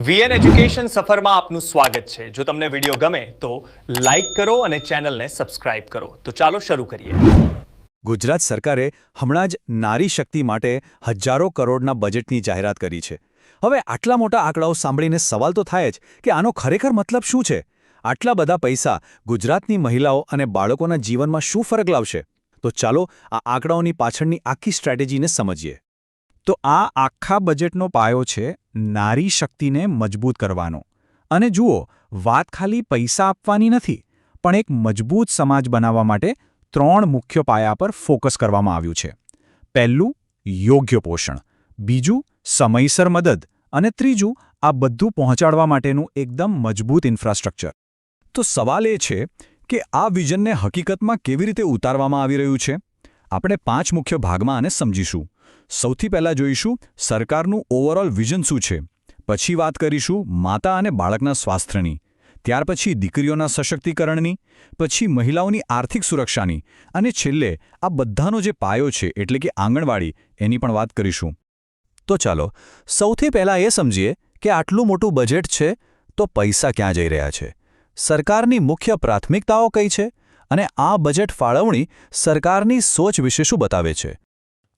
VN education સફરમાં આપનું સ્વાગત છે। જો તમને વિડીયો ગમે તો લાઈક કરો અને ચેનલને સબસ્ક્રાઇબ કરો। તો ચાલો શરૂ કરીએ। ગુજરાત સરકારે હમણાં જ નારી શક્તિ માટે હજારો કરોડના બજેટની જાહેરાત કરી છે। હવે આટલા મોટા આંકડાઓ સાંભળીને સવાલ તો થાય જ કે આનો ખરેખર મતલબ શું છે? આટલા બધા પૈસા ગુજરાતની મહિલાઓ અને બાળકોના જીવનમાં શું ફરક લાવશે? તો ચાલો આ આંકડાઓની પાછળની આખી સ્ટ્રેટેજીને સમજીએ। તો આ આખા બજેટનો પાયો છે નારી શક્તિને મજબૂત કરવાનો। અને જુઓ, વાત ખાલી પૈસા આપવાની નથી, પણ એક મજબૂત સમાજ બનાવવા માટે 3 મુખ્ય પાયા પર ફોકસ કરવામાં આવ્યું છે। પહેલું, યોગ્ય પોષણ; બીજું, સમયસર મદદ; અને ત્રીજું, આ બધું પહોંચાડવા માટેનું એકદમ મજબૂત ઇન્ફ્રાસ્ટ્રક્ચર। તો સવાલ એ છે કે આ વિઝનને હકીકતમાં કેવી રીતે ઉતારવામાં આવી રહ્યું છે? આપણે 5 મુખ્ય ભાગમાં આને સમજીશું। સૌથી પહેલાં જોઈશું સરકારનું ઓવરઓલ વિઝન શું છે, પછી વાત કરીશું માતા અને બાળકના સ્વાસ્થ્યની, ત્યાર પછી દીકરીઓના સશક્તિકરણની, પછી મહિલાઓની આર્થિક સુરક્ષાની, અને છેલ્લે આ બધાનો જે પાયો છે એટલે કે આંગણવાડી, એની પણ વાત કરીશું। તો ચાલો સૌથી પહેલાં એ સમજીએ કે આટલું મોટું બજેટ છે તો પૈસા ક્યાં જઈ રહ્યા છે? સરકારની મુખ્ય પ્રાથમિકતાઓ કઈ છે? અને આ બજેટ ફાળવણી સરકારની સોચ વિશે શું બતાવે છે?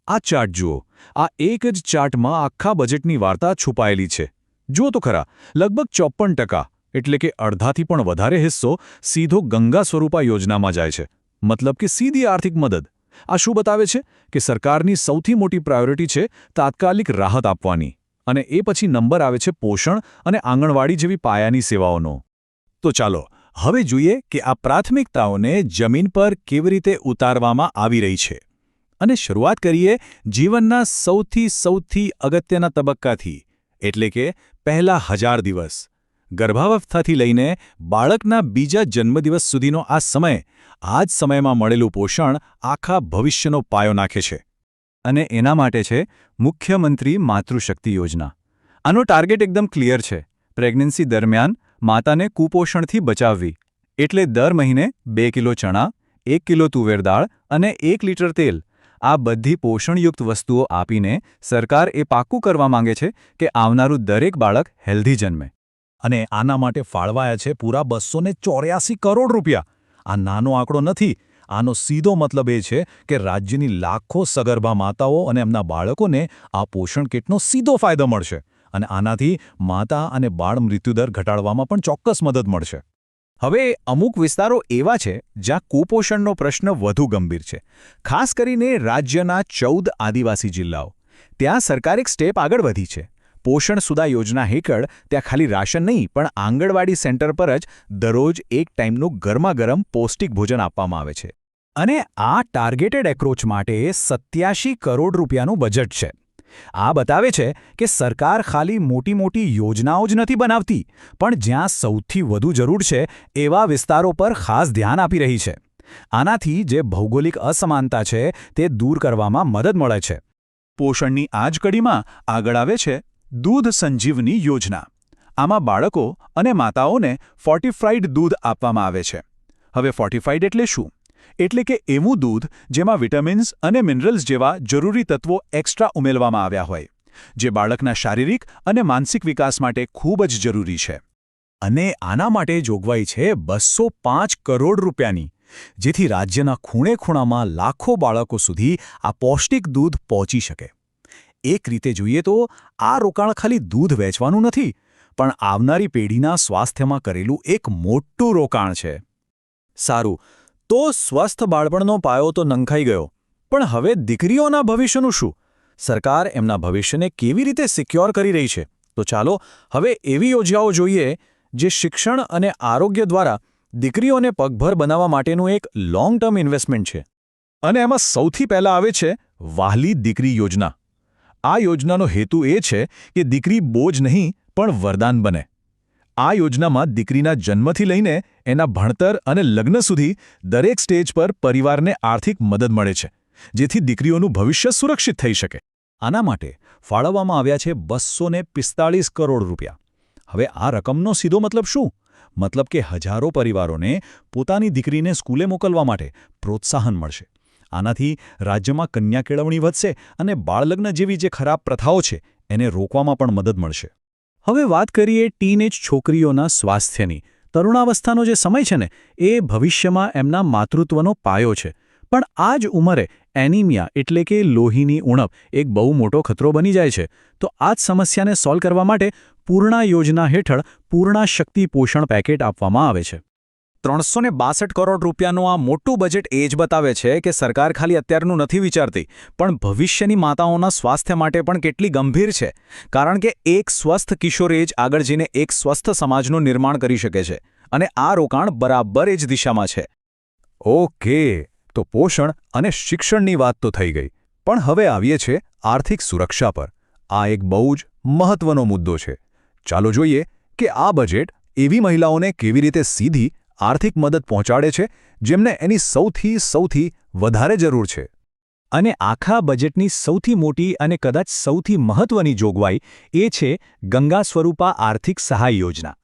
આ ચાર્ટ જુઓ। આ એક જ ચાર્ટમાં આખા બજેટની વાર્તા છુપાયેલી છે। જુઓ તો ખરા, લગભગ 54%, એટલે કે અડધાથી પણ વધારે હિસ્સો સીધો ગંગા સ્વરૂપા યોજનામાં જાય છે, મતલબ કે સીધી આર્થિક મદદ। આ શું બતાવે છે કે સરકારની સૌથી મોટી પ્રાયોરિટી છે તાત્કાલિક રાહત આપવાની, અને એ પછી નંબર આવે છે પોષણ અને આંગણવાડી જેવી પાયાની સેવાઓનો। તો ચાલો હવે જોઈએ કે આ પ્રાથમિકતાઓને જમીન પર કેવી રીતે ઉતારવામાં આવી રહી છે। અને શરૂઆત કરીએ જીવનના સૌથી અગત્યના તબક્કાથી, એટલે કે પહેલા 1000 દિવસ। ગર્ભાવસ્થાથી લઈને બાળકના બીજા જન્મદિવસ સુધીનો આ સમય, આ જ સમયમાં મળેલું પોષણ આખા ભવિષ્યનો પાયો નાખે છે। અને એના માટે છે મુખ્યમંત્રી માતૃશક્તિ યોજના। આનો ટાર્ગેટ એકદમ ક્લિયર છે: પ્રેગ્નન્સી દરમિયાન માતાને કુપોષણથી બચાવવી। એટલે દર મહિને 2 કિલો ચણા, 1 કિલો તુવેર દાળ અને 1 લીટર તેલ, આ બધી પોષણયુક્ત વસ્તુઓ આપીને સરકાર એ પાક્કું કરવા માંગે છે કે આવનારું દરેક બાળક હેલ્ધી જન્મે। અને આના માટે ફાળવાયા છે પૂરા 284 કરોડ રૂપિયા। આ નાનો આંકડો નથી। આનો સીધો મતલબ એ છે કે રાજ્યની લાખો સગર્ભા માતાઓ અને એમના બાળકોને આ પોષણ કિટનો સીધો ફાયદો મળશે, અને આનાથી માતા અને બાળ મૃત્યુદર ઘટાડવામાં પણ ચોક્કસ મદદ મળશે। હવે અમુક વિસ્તારો એવા છે જ્યાં કુપોષણનો પ્રશ્ન વધુ ગંભીર છે, ખાસ કરીને રાજ્યના 14 આદિવાસી જિલ્લાઓ। ત્યાં સરકાર એક સ્ટેપ આગળ વધી છે। પોષણ સુધા યોજના હેઠળ ત્યાં ખાલી રાશન નહીં, પણ આંગણવાડી સેન્ટર પર જ દરરોજ એક ટાઈમનું ગરમાગરમ પૌષ્ટિક ભોજન આપવામાં આવે છે। અને આ ટાર્ગેટેડ એપ્રોચ માટે 87 કરોડ રૂપિયાનું બજેટ છે। આ બતાવે છે કે સરકાર ખાલી મોટી યોજનાઓ જ નથી બનાવતી, પણ જ્યાં સૌથી વધુ જરૂર છે એવા વિસ્તારો પર ખાસ ધ્યાન આપી રહી છે। આનાથી જે ભૌગોલિક અસમાનતા છે તે દૂર કરવામાં મદદ મળે છે। પોષણની આ જ કડીમાં આગળ આવે છે દૂધ સંજીવની યોજના। આમાં બાળકો અને માતાઓને ફોર્ટિફાઈડ દૂધ આપવામાં આવે છે। હવે ફોર્ટિફાઈડ એટલે શું? એટલે કે એવું દૂધ જેમાં વિટામિન્સ અને મિનરલ્સ જેવા જરૂરી તત્વો એક્સ્ટ્રા ઉમેરવામાં આવ્યા હોય, જે બાળકના શારીરિક અને માનસિક વિકાસ માટે ખૂબ જ જરૂરી છે। અને આના માટે જોગવાઈ છે 205 કરોડ રૂપિયાની, જેથી રાજ્યના ખૂણે-ખૂણામાં લાખો બાળકો સુધી આ પૌષ્ટિક દૂધ પહોંચી શકે। એક રીતે જોઈએ તો આ રોકાણ ખાલી દૂધ વેચવાનું નથી, પણ આવનારી પેઢીના સ્વાસ્થ્યમાં કરેલું એક મોટું રોકાણ છે। સારું, તો સ્વસ્થ બાળપણનો પાયો તો નંખાઈ ગયો, પણ હવે દીકરીઓના ભવિષ્યનું શું? સરકાર એમના ભવિષ્યને કેવી રીતે સિક્યોર કરી રહી છે? તો ચાલો હવે એવી યોજનાઓ જોઈએ જે શિક્ષણ અને આરોગ્ય દ્વારા દીકરીઓને પગભર બનાવવા માટેનું એક લોંગ ટર્મ ઇન્વેસ્ટમેન્ટ છે। અને એમાં સૌથી પહેલાં આવે છે વહાલી દીકરી યોજના। આ યોજનાનો હેતુ એ છે કે દીકરી બોજ નહીં પણ વરદાન બને। આ યોજનામાં દીકરીના જન્મથી લઈને એના ભણતર અને લગ્ન સુધી દરેક સ્ટેજ પર પરિવારને આર્થિક મદદ મળે છે, જેથી દીકરીઓનું ભવિષ્ય સુરક્ષિત થઈ શકે। આના માટે ફાળવવામાં આવ્યા છે 245 કરોડ રૂપિયા। હવે આ રકમનો સીધો મતલબ શું? મતલબ કે હજારો પરિવારોને પોતાની દીકરીને સ્કૂલે મોકલવા માટે પ્રોત્સાહન મળશે। આનાથી રાજ્યમાં કન્યા કેળવણી વધશે અને બાળલગ્ન જેવી જે ખરાબ પ્રથાઓ છે એને રોકવામાં પણ મદદ મળશે। હવે વાત કરીએ ટીનેજ છોકરીઓના સ્વાસ્થ્યની. તરુણાવસ્થાનો જે સમય છે ને એ ભવિષ્યમાં એમના માતૃત્વનો પાયો છે. પણ આ જ ઉંમરે એનિમિયા એટલે કે લોહીની ઉણપ એક બહુ મોટો ખતરો બની જાય છે. તો આ જ સમસ્યાને સોલ્વ કરવા માટે પૂર્ણા યોજના હેઠળ પૂર્ણા શક્તિ પોષણ પેકેટ આપવામાં આવે છે. 362 કરોડ રૂપિયાનું આ મોટું બજેટ એ જ બતાવે છે કે સરકાર ખાલી અત્યારનું નથી વિચારતી, પણ ભવિષ્યની માતાઓના સ્વાસ્થ્ય માટે પણ કેટલી ગંભીર છે. કારણ કે એક સ્વસ્થ કિશોર જ આગળ જઈને એક સ્વસ્થ સમાજનું નિર્માણ કરી શકે છે. અને આ રોકાણ બરાબર એ જ દિશામાં છે. ઓકે, તો પોષણ અને શિક્ષણની વાત તો થઈ ગઈ, પણ હવે આવીએ છીએ આર્થિક સુરક્ષા પર. આ એક બહુ જ મહત્વનો મુદ્દો છે. ચાલો જોઈએ કે આ બજેટ એવી મહિલાઓને કેવી રીતે સીધી આર્થિક મદદ પહોંચાડે છે જેમને એની સૌથી વધારે જરૂર છે. અને આખા બજેટની સૌથી મોટી અને કદાચ સૌથી મહત્વની જોગવાઈ એ છે ગંગા સ્વરૂપા આર્થિક સહાય યોજના.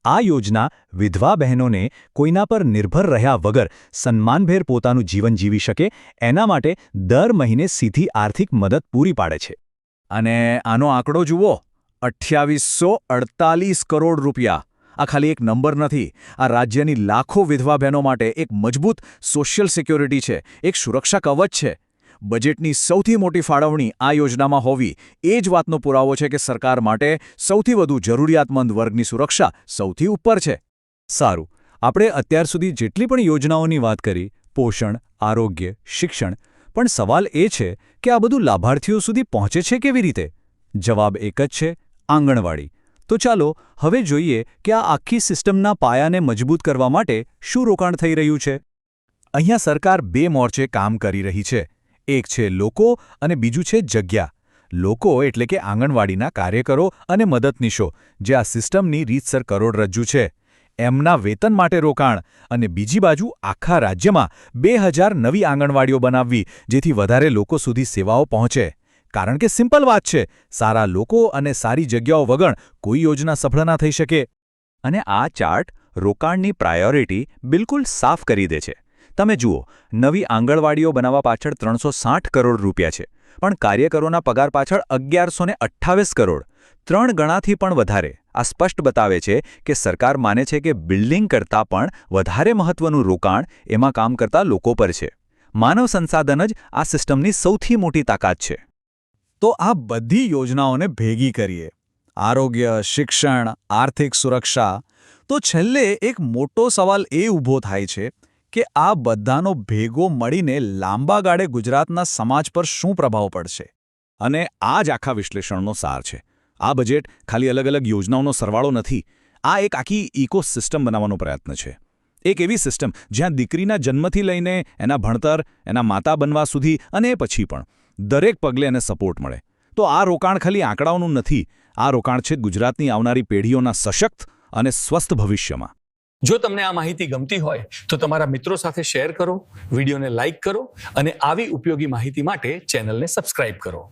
આ યોજના વિધવા બહેનોને કોઈના પર નિર્ભર રહ્યા વગર સન્માનભેર પોતાનું જીવન જીવી શકે એના માટે દર મહિને સીધી આર્થિક મદદ પૂરી પાડે છે. અને આનો આંકડો જુઓ, 2848 કરોડ રૂપિયા. આ ખાલી એક નંબર નથી, આ રાજ્યની લાખો વિધવા બહેનો માટે એક મજબૂત સોશિયલ સિક્યોરિટી છે, એક સુરક્ષા કવચ છે. બજેટની સૌથી મોટી ફાળવણી આ યોજનામાં હોવી એ જ વાતનો પુરાવો છે કે સરકાર માટે સૌથી વધુ જરૂરિયાતમંદ વર્ગની સુરક્ષા સૌથી ઉપર છે. સારું, આપણે અત્યાર સુધી જેટલી પણ યોજનાઓની વાત કરી, પોષણ, આરોગ્ય, શિક્ષણ, પણ સવાલ એ છે કે આ બધું લાભાર્થીઓ સુધી પહોંચે છે કેવી રીતે? જવાબ એક જ છે, આંગણવાડી. તો ચાલો હવે જોઈએ કે આ આખી સિસ્ટમના પાયાને મજબૂત કરવા માટે શું રોકાણ થઈ રહ્યું છે. અહીંયા સરકાર બે મોરચે કામ કરી રહી છે. એક છે લોકો અને બીજું છે જગ્યા. લોકો એટલે કે આંગણવાડીના કાર્યકરો અને મદદનીશો, જે આ સિસ્ટમની રીતસર કરોડરજ્જુ છે. એમના વેતન માટે રોકાણ. અને બીજી બાજુ આખા રાજ્યમાં 2000 નવી આંગણવાડીઓ બનાવવી, જેથી વધારે લોકો સુધી સેવાઓ પહોંચે. કારણ કે સિમ્પલ વાત છે, સારા લોકો અને સારી જગ્યાઓ વગર કોઈ યોજના સફળ ના થઈ શકે. અને આ ચાર્ટ રોકાણની પ્રાયોરિટી બિલકુલ સાફ કરી દે છે. તમે જુઓ, નવી આંગણવાડીઓ બનાવવા પાછળ 360 કરોડ રૂપિયા છે, પણ કાર્યકરોના પગાર પાછળ 1128 કરોડ. 3 ગણાથી પણ વધારે. આ સ્પષ્ટ બતાવે છે કે સરકાર માને છે કે બિલ્ડિંગ કરતાં પણ વધારે મહત્વનું રોકાણ એમાં કામ કરતા લોકો પર છે. માનવ સંસાધન જ આ સિસ્ટમની સૌથી મોટી તાકાત છે. તો આ બધી યોજનાઓને ભેગી કરીએ, આરોગ્ય, શિક્ષણ, આર્થિક સુરક્ષા, તો છેલ્લે એક મોટો સવાલ એ ઊભો થાય છે કે આ બધાનો ભેગો મળીને લાંબા ગાળે ગુજરાતના સમાજ પર શું પ્રભાવ પડશે. અને આ જ આખા વિશ્લેષણનો સાર છે. આ બજેટ ખાલી અલગ યોજનાઓનો સરવાળો નથી, આ એક આખી ઇકોસિસ્ટમ બનાવવાનો પ્રયત્ન છે. એક એવી સિસ્ટમ જ્યાં દીકરીના જન્મથી લઈને એના ભણતર, એના માતા બનવા સુધી અને પછી પણ દરેક પગલે એને સપોર્ટ મળે. તો આ રોકાણ ખાલી આંકડાઓનું નથી, આ રોકાણ છે ગુજરાતની આવનારી પેઢીઓના સશક્ત અને સ્વસ્થ ભવિષ્યમાં. જો તમને આ માહિતી ગમતી હોય તો તમારા મિત્રો સાથે શેર કરો, વિડીયોને લાઈક કરો અને આવી ઉપયોગી માહિતી માટે ચેનલને સબસ્ક્રાઇબ કરો.